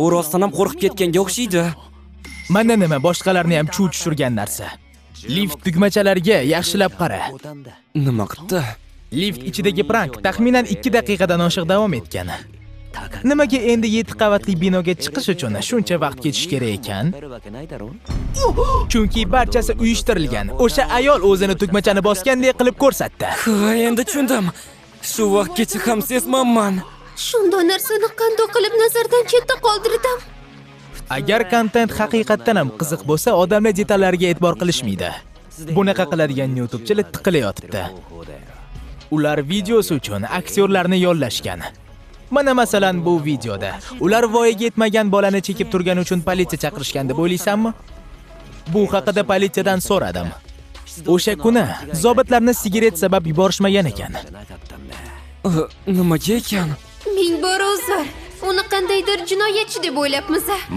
U rostdan ham qo'rqib ketganga o'xshaydi. Mana nima boshqalarni ham chuv tushirgan narsa. Lift tugmachalariga yaxshilab qara. Nima qildi? Lift ichidagi prank taxminan 2 daqiqadan oshiq davom etgan. Nimaga endi 7 qavatli binoga chiqish uchun shuncha vaqt ketish kerak ekan? Chunki barchasi uyushtirilgan. O'sha ayol o'zini tugmachani bosgandek qilib ko'rsatdi. Ha, endi tushundim. Shu vaqtgacha ham sezmanman. Shunday narsani qanday qilib nazardan chetda qoldirdim? Agar kontent haqiqatdan ham qiziq bo'lsa, odamlar detallarga e'tibor qilishmaydi. Bunaqa qiladigan YouTubechilar tiqilayotibdi. Ular videosi uchun aktyorlarni yollashgan. Mana masalan bu videoda ular voyaga yetmagan bolani chekib turgani uchun politsiya chaqirishgan deb o'ylaysanmi? Bu haqida politsiyadan so'radim. O'sha kuni zobitlarni sigaret sabab yuborishmagan ekan. Nimaga ekan? Ming bor uzr. Uni qandaydir jinoyatchi deb o'ylabmiz.